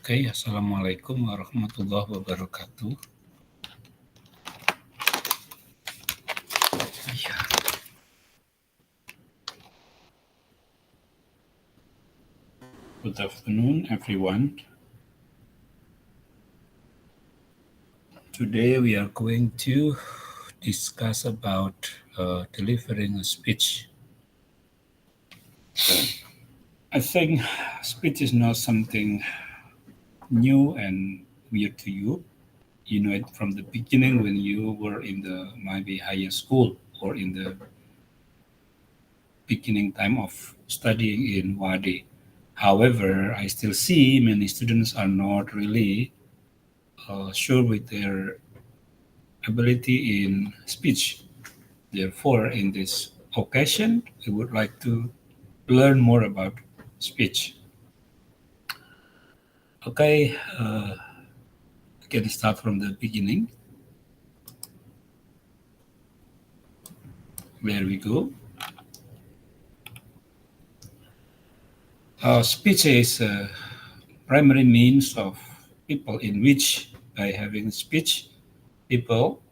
Oke, Assalamualaikum warahmatullahi wabarakatuh. Yeah. Good afternoon, everyone. Today we are going to discuss about delivering a speech. I think speech is not something new and weird to you. You know it from the beginning when you were in the maybe higher school or in the beginning time of studying in Wadi. However, I still see many students are not really sure with their ability in speech. Therefore, in this occasion, we would like to learn more about speech. Okay, I can start from the beginning. There we go. Speech is a primary means of people in which by having speech, people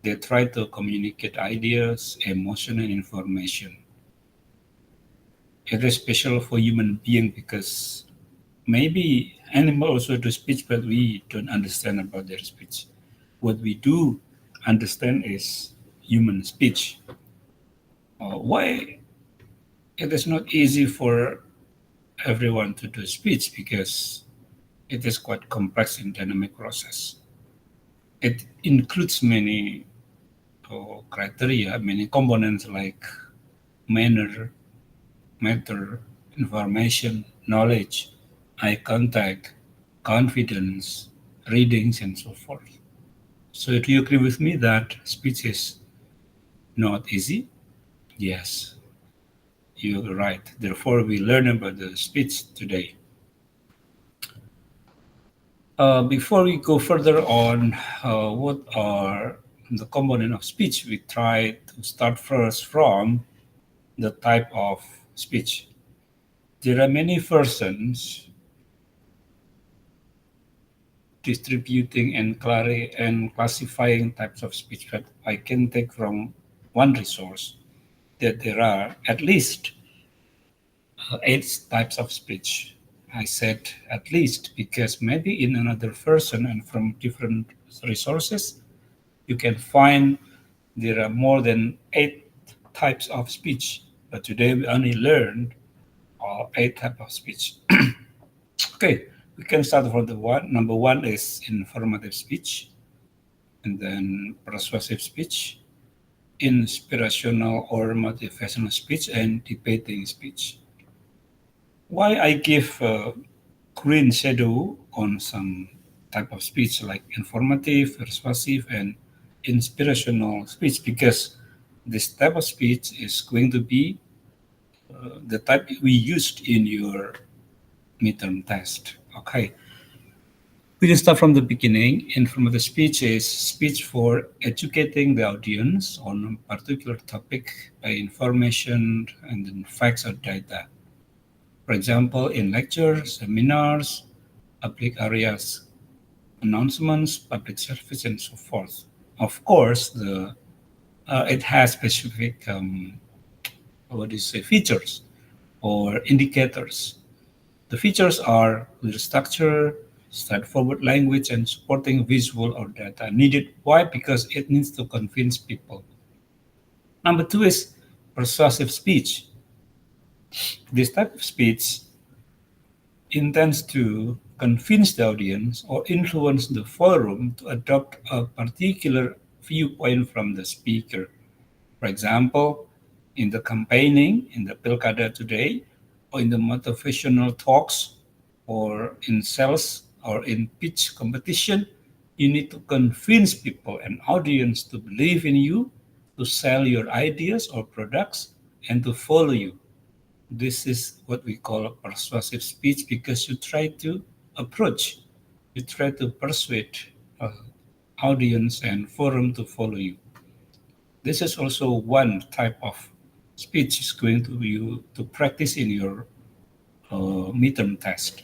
they try to communicate ideas, emotion, and information. It is special for human being because maybe animal also do speech, but we don't understand about their speech. What we do understand is human speech. Why it is not easy for everyone to do speech because it is quite complex and dynamic process. It includes many criteria, many components like manner, matter, information, knowledge, eye contact, confidence, readings, and so forth. So, do you agree with me that speech is not easy? Yes, you're right. Therefore, we learn about the speech today. Before we go further on, what are the component of speech? We try to start first from the type of speech. There are many persons distributing and classifying types of speech, but I can take from one resource that there are at least eight types of speech. I said at least because maybe in another person and from different resources, you can find there are more than eight types of speech. But today we only learned eight types of speech. Okay, we can start from the one. Number one is informative speech, and then persuasive speech, inspirational or motivational speech, and debating speech. Why I give green shadow on some type of speech like informative, persuasive, and inspirational speech because this type of speech is going to be the type we used in your midterm test. Okay, we can start from the beginning. Informative speech is speech for educating the audience on a particular topic by information and then facts or data. For example, in lectures, seminars, public areas, announcements, public service, and so forth. Of course, it has specific what do you say features or indicators. The features are clear structure, straightforward language, and supporting visual or data needed. Why? Because it needs to convince people. Number two is persuasive speech. This type of speech intends to convince the audience or influence the forum to adopt a particular viewpoint from the speaker. For example, in the campaigning, in the Pilkada today, or in the motivational talks, or in sales, or in pitch competition, you need to convince people and audience to believe in you, to sell your ideas or products, and to follow you. This is what we call a persuasive speech because you try to approach, you try to persuade uh, audience and forum to follow you. This is also one type of speech is going to you to practice in your midterm test.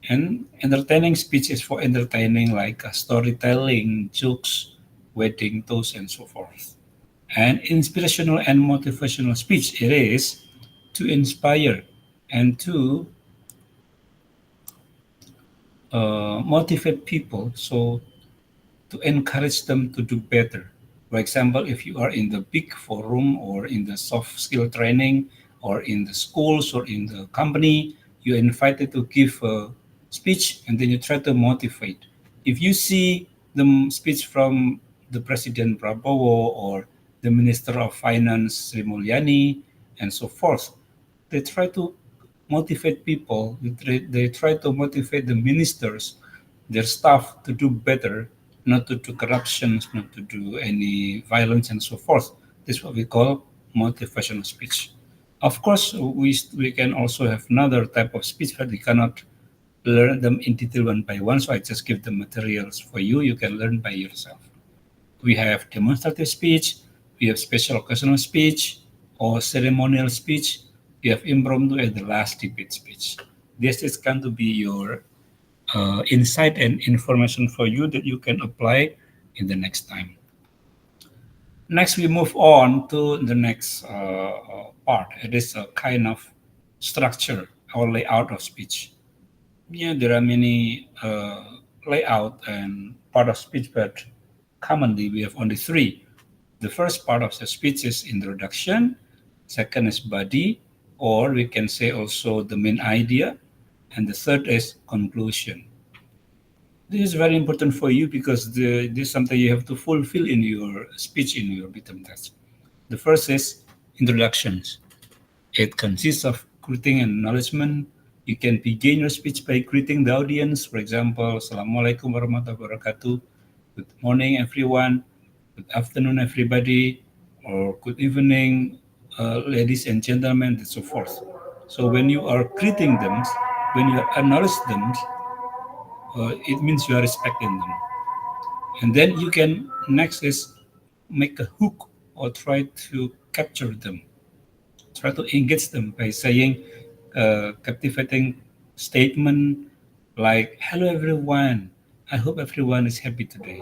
And entertaining speech is for entertaining, like storytelling, jokes, wedding toast, and so forth. And inspirational and motivational speech, it is to inspire and to motivate people, so to encourage them to do better. For example, if you are in the big forum or in the soft skill training or in the schools or in the company, you're invited to give a speech and then you try to motivate. If you see the speech from the President Prabowo or the Minister of Finance Sri Mulyani and so forth, they try to motivate people, they try to motivate the ministers, their staff to do better, not to do corruptions, not to do any violence and so forth. This is what we call motivational speech. Of course, we can also have another type of speech, but we cannot learn them in detail one by one. So I just give the materials for you. You can learn by yourself. We have demonstrative speech, we have special occasional speech or ceremonial speech, we have impromptu and the last debate speech. This is going to be your insight and information for you that you can apply in the next time. Next, we move on to the next part. It is a kind of structure or layout of speech. Yeah, there are many layout and part of speech, but commonly we have only three. The first part of the speech is introduction, second is body, or we can say also the main idea, and the third is conclusion. This is very important for you because this is something you have to fulfill in your speech in your midterm test. The first is introductions. It consists of greeting and acknowledgement. You can begin your speech by greeting the audience. For example, Assalamualaikum warahmatullahi wabarakatuh. Good morning, everyone. Good afternoon, everybody. Or good evening, ladies and gentlemen, and so forth. So when you are greeting them, when you acknowledge them, it means you are respecting them. And then you can next is make a hook or try to capture them, try to engage them by saying captivating statement like "Hello everyone, I hope everyone is happy today,"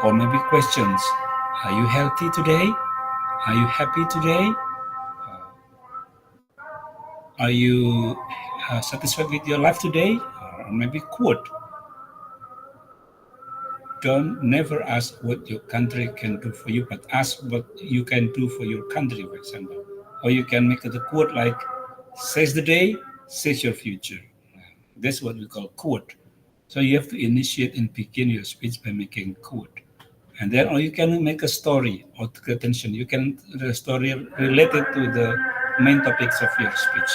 or maybe questions: "Are you healthy today? Are you happy today? Are you satisfied with your life today?" Or maybe quote: "Don't never ask what your country can do for you, but ask what you can do for your country," for example. Or you can make it a quote like, "Seize the day, seize your future." That's what we call quote. So you have to initiate and begin your speech by making quote. And then, or you can make a story or to get attention. You can the story related to the main topics of your speech.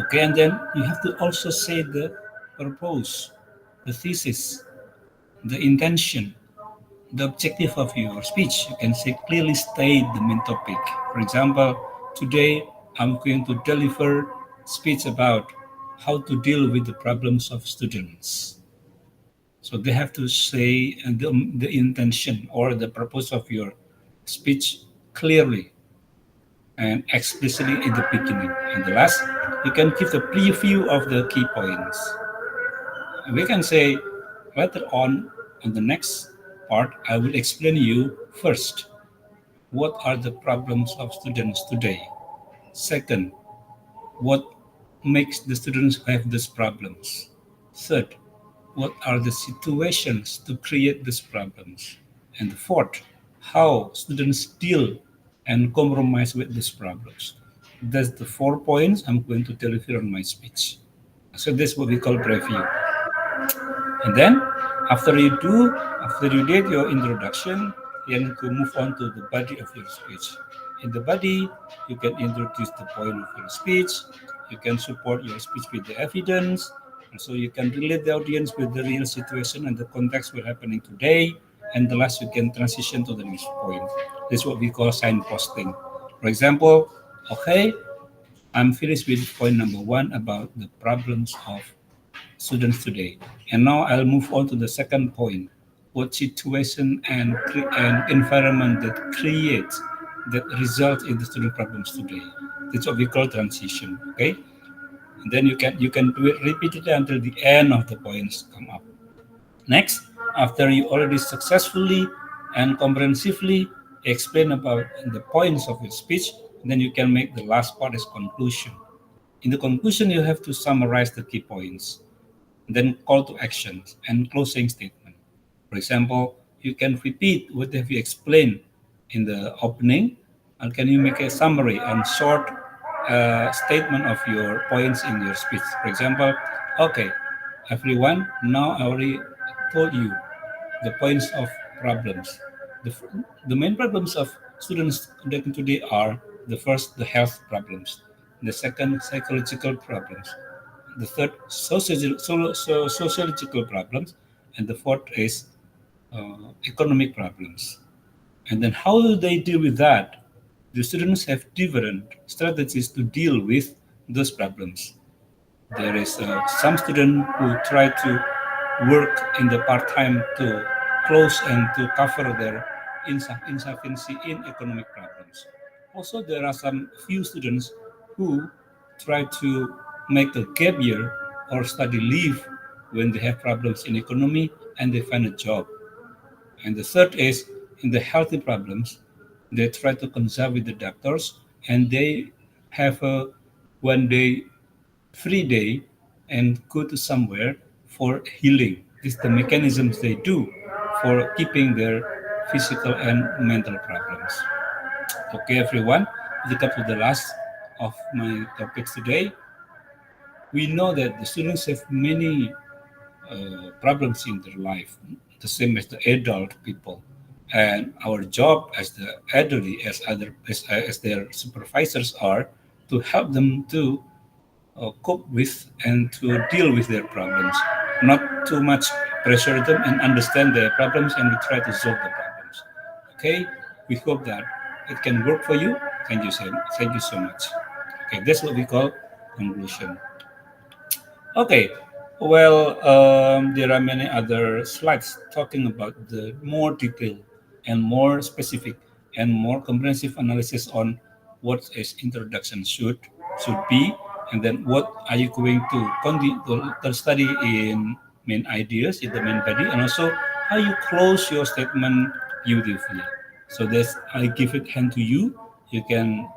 Okay, and then you have to also say the purpose, the thesis, the intention, the objective of your speech. You can say clearly state the main topic. For example, today I'm going to deliver speech about how to deal with the problems of students. So they have to say the intention or the purpose of your speech clearly and explicitly in the beginning. And the last, you can give the preview of the key points. We can say later on the next part, I will explain you first what are the problems of students today. Second, what makes the students have these problems. Third, what are the situations to create these problems. And fourth, how students deal and compromise with these problems. That's the 4 points I'm going to deliver on my speech. So this is what we call preview. And then after you did your introduction, then you move on to the body of your speech. In the body, you can introduce the point of your speech. You can support your speech with the evidence. And so you can relate the audience with the real situation and the context what's happening today. And the last, you can transition to the next point. This is what we call signposting. For example, okay, I'm finished with point number one about the problems of students today. And now I'll move on to the second point. What situation and environment that creates, that result in the student problems today. That's what we call transition, okay? Then you can do it repeatedly until the end of the points come up. Next, after you already successfully and comprehensively explain about the points of your speech, then you can make the last part as conclusion. In the conclusion, you have to summarize the key points, then call to actions and closing statement. For example, you can repeat what have you explained in the opening, and can you make a summary and short statement of your points in your speech. For example, okay, everyone, now I already told you the points of problems. The, the main problems of students today are the first, the health problems, the second, psychological problems, the third, sociological problems, and the fourth is economic problems. And then how do they deal with that? The students have different strategies to deal with those problems. There is some student who try to work in the part-time to close and to cover their insufficiency in economic problems. Also, there are some few students who try to make a gap year or study leave when they have problems in economy and they find a job. And the third is in the healthy problems, they try to consult with the doctors and they have a 1 day free day and go to somewhere for healing. This is the mechanisms they do for keeping their physical and mental problems. Okay, everyone, we come to the last of my topics today. We know that the students have many problems in their life, the same as the adult people. And our job as the elderly, as their supervisors are, to help them to cope with and to deal with their problems, not too much pressure them and understand their problems and we try to solve the problems. Okay, we hope that it can work for you. Thank you so much. Okay, that's what we call conclusion. Okay, well, there are many other slides talking about the more detailed and more specific and more comprehensive analysis on what is introduction should be, and then what are you going to continue to study in main ideas in the main body, and also how you close your statement beautifully. So that's I give it hand to you. You can